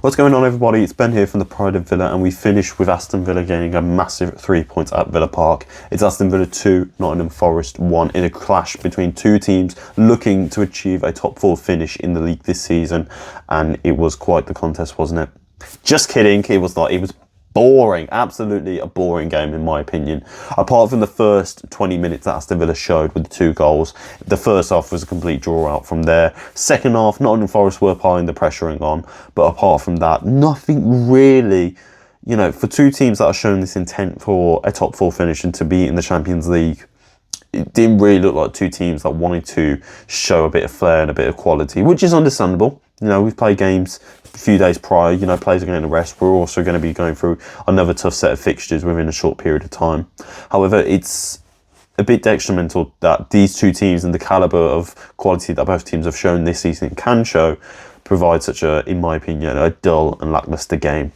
What's going on, everybody? It's Ben here from the Pride of Villa, and we finished with Aston Villa gaining a massive 3 points at Villa Park. It's Aston Villa 2, Nottingham Forest 1 in a clash between two teams looking to achieve a top 4 finish in the league this season, and it was quite the contest, wasn't it? Just kidding, it was not. It was boring, absolutely a boring game in my opinion. Apart from the first 20 minutes that Aston Villa showed with the 2 goals, the first half was a complete draw out from there. Second half, Nottingham Forest were piling the pressuring on, but apart from that, nothing really, for two teams that are showing this intent for a top 4 finish and to be in the Champions League. It didn't really look like two teams that wanted to show a bit of flair and a bit of quality, which is understandable. We've played games a few days prior, players are getting a rest. We're also going to be going through another tough set of fixtures within a short period of time. However, it's a bit detrimental that these two teams and the calibre of quality that both teams have shown this season can show provide such in my opinion, a dull and lacklustre game.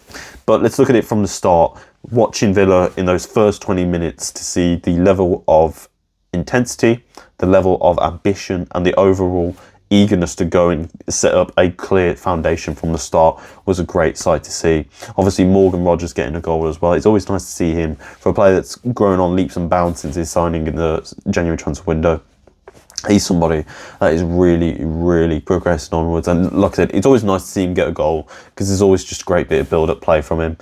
But let's look at it from the start. Watching Villa in those first 20 minutes to see the level of intensity, the level of ambition, and the overall eagerness to go and set up a clear foundation from the start was a great sight to see. Obviously, Morgan Rogers getting a goal as well. It's always nice to see him, for a player that's grown on leaps and bounds since his signing in the January transfer window. He's somebody that is really, really progressing onwards. And like I said, it's always nice to see him get a goal because there's always just a great bit of build-up play from him.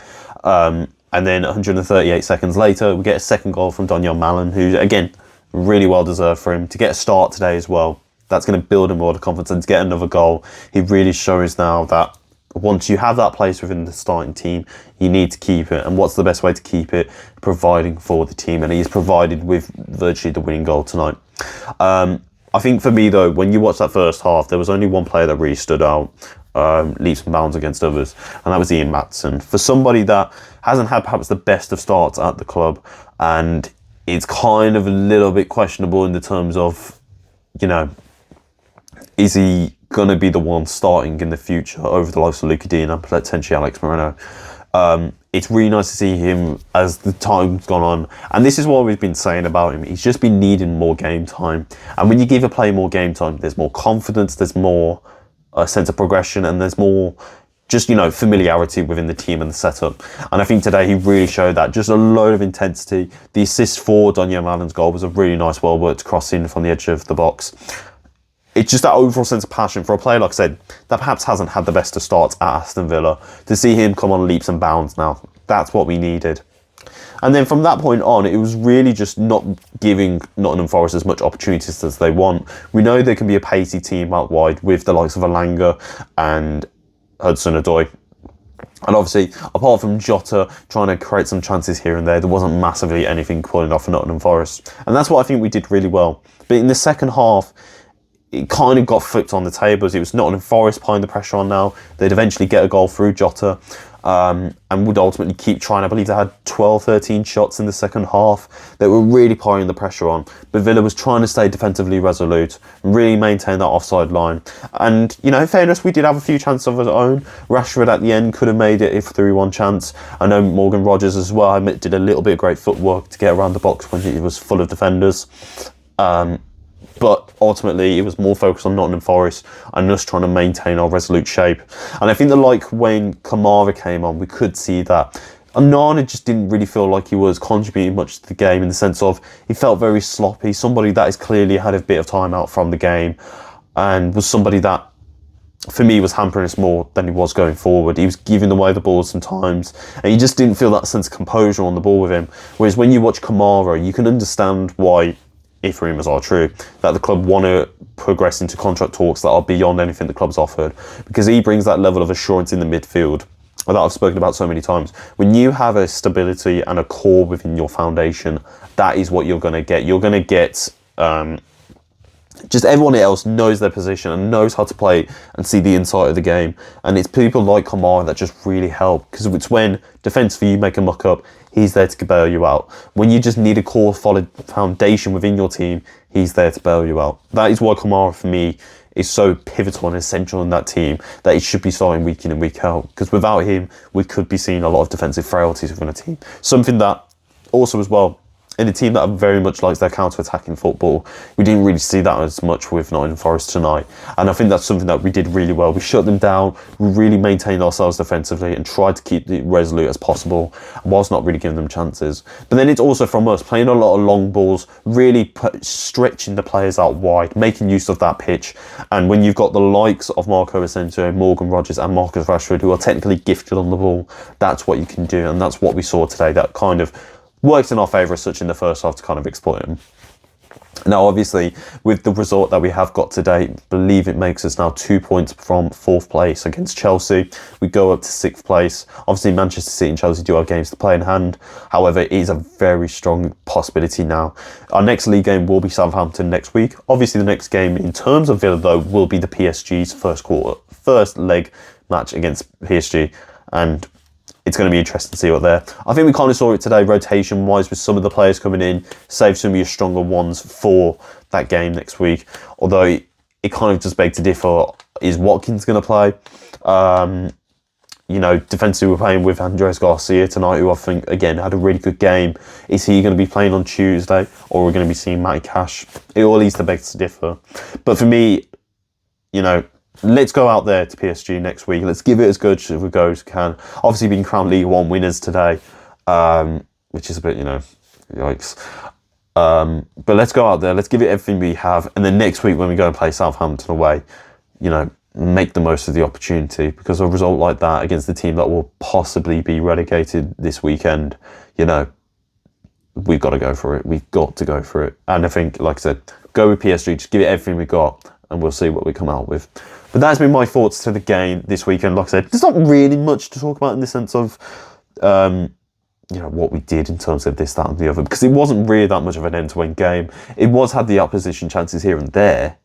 And then 138 seconds later, we get a second goal from Donyell Malen, who, again, really well deserved for him to get a start today as well. That's going to build him more confidence, and to get another goal, he really shows now that once you have that place within the starting team, you need to keep it. And what's the best way to keep it? Providing for the team, and he's provided with virtually the winning goal tonight. I think for me though, when you watch that first half, there was only one player that really stood out, leaps and bounds against others, and that was Ian Maatsen. For somebody that hasn't had perhaps the best of starts at the club, and it's kind of a little bit questionable in the terms of, is he going to be the one starting in the future over the likes of Luca Dean and potentially Alex Moreno? It's really nice to see him as the time's gone on. And this is what we've been saying about him. He's just been needing more game time. And when you give a player more game time, there's more confidence, there's more sense of progression, and there's more just, familiarity within the team and the setup. And I think today he really showed that. Just a load of intensity. The assist for Donyell Malen's goal was a really nice, well-worked crossing from the edge of the box. It's just that overall sense of passion for a player, like I said, that perhaps hasn't had the best of starts at Aston Villa. To see him come on leaps and bounds now, that's what we needed. And then from that point on, it was really just not giving Nottingham Forest as much opportunities as they want. We know there can be a pacey team out wide with the likes of Alanga and Hudson-Odoi. And obviously, apart from Jota trying to create some chances here and there wasn't massively anything pulling off for Nottingham Forest. And that's what I think we did really well. But in the second half, it kind of got flipped on the tables. It was Nottingham Forest piling the pressure on now. They'd eventually get a goal through Jota and would ultimately keep trying. I believe they had 12, 13 shots in the second half that were really piling the pressure on. But Villa was trying to stay defensively resolute, really maintain that offside line. And, in fairness, we did have a few chances of our own. Rashford at the end could have made it if 3-1 chance. I know Morgan Rogers as well, I admit, did a little bit of great footwork to get around the box when it was full of defenders. But ultimately, it was more focused on Nottingham Forest and us trying to maintain our resolute shape. And I think that when Kamara came on, we could see that. And Nana just didn't really feel like he was contributing much to the game in the sense of he felt very sloppy. Somebody that has clearly had a bit of time out from the game and was somebody that, for me, was hampering us more than he was going forward. He was giving away the ball sometimes, and you just didn't feel that sense of composure on the ball with him. Whereas when you watch Kamara, you can understand why, if rumours are true, that the club want to progress into contract talks that are beyond anything the club's offered, because he brings that level of assurance in the midfield that I've spoken about so many times. When you have a stability and a core within your foundation, that is what you're going to get. You're going to get just everyone else knows their position and knows how to play and see the inside of the game. And it's people like Kamara that just really help, because it's when defensively you make a muck up, he's there to bail you out. When you just need a core solid foundation within your team, he's there to bail you out. That is why Kamara, for me, is so pivotal and essential in that team, that he should be starting week in and week out. Because without him, we could be seeing a lot of defensive frailties within a team. Something that also as well, in a team that very much likes their counter-attacking football. We didn't really see that as much with Nottingham Forest tonight. And I think that's something that we did really well. We shut them down, we really maintained ourselves defensively and tried to keep it resolute as possible, whilst not really giving them chances. But then it's also from us, playing a lot of long balls, really stretching the players out wide, making use of that pitch. And when you've got the likes of Marco Asensio, Morgan Rogers and Marcus Rashford, who are technically gifted on the ball, that's what you can do. And that's what we saw today. That kind of worked in our favour as such in the first half to kind of exploit them. Now, obviously, with the result that we have got today, I believe it makes us now 2 points from 4th place against Chelsea. We go up to 6th place. Obviously, Manchester City and Chelsea do have games to play in hand. However, it is a very strong possibility now. Our next league game will be Southampton next week. Obviously, the next game in terms of Villa, though, will be the PSG's first leg match against PSG. And it's going to be interesting to see what there. I think we kind of saw it today, rotation-wise, with some of the players coming in, save some of your stronger ones for that game next week. Although it kind of just begs to differ. Is Watkins going to play? Defensively, we're playing with Andres Garcia tonight, who I think, again, had a really good game. Is he going to be playing on Tuesday, or are we going to be seeing Matty Cash? It all leads to beg to differ. But for me, let's go out there to PSG next week. Let's give it as good as we can. Obviously, being crowned League One winners today, which is a bit, yikes. But let's go out there. Let's give it everything we have. And then next week, when we go and play Southampton away, make the most of the opportunity. Because a result like that against the team that will possibly be relegated this weekend, we've got to go for it. We've got to go for it. And I think, like I said, go with PSG. Just give it everything we got, and we'll see what we come out with. But that's been my thoughts to the game this weekend. Like I said, there's not really much to talk about in the sense of, what we did in terms of this, that and the other. Because it wasn't really that much of an end-to-end game. It had the opposition chances here and there.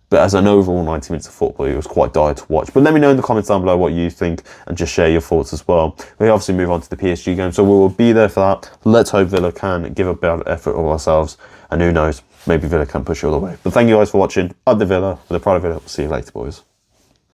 But as an overall 90 minutes of football, it was quite dire to watch. But let me know in the comments down below what you think and just share your thoughts as well. We obviously move on to the PSG game, so we will be there for that. Let's hope Villa can give a better effort of ourselves. And who knows, maybe Villa can push all the way. But thank you guys for watching. I'm the Villa, with the pride of Villa. We'll see you later, boys.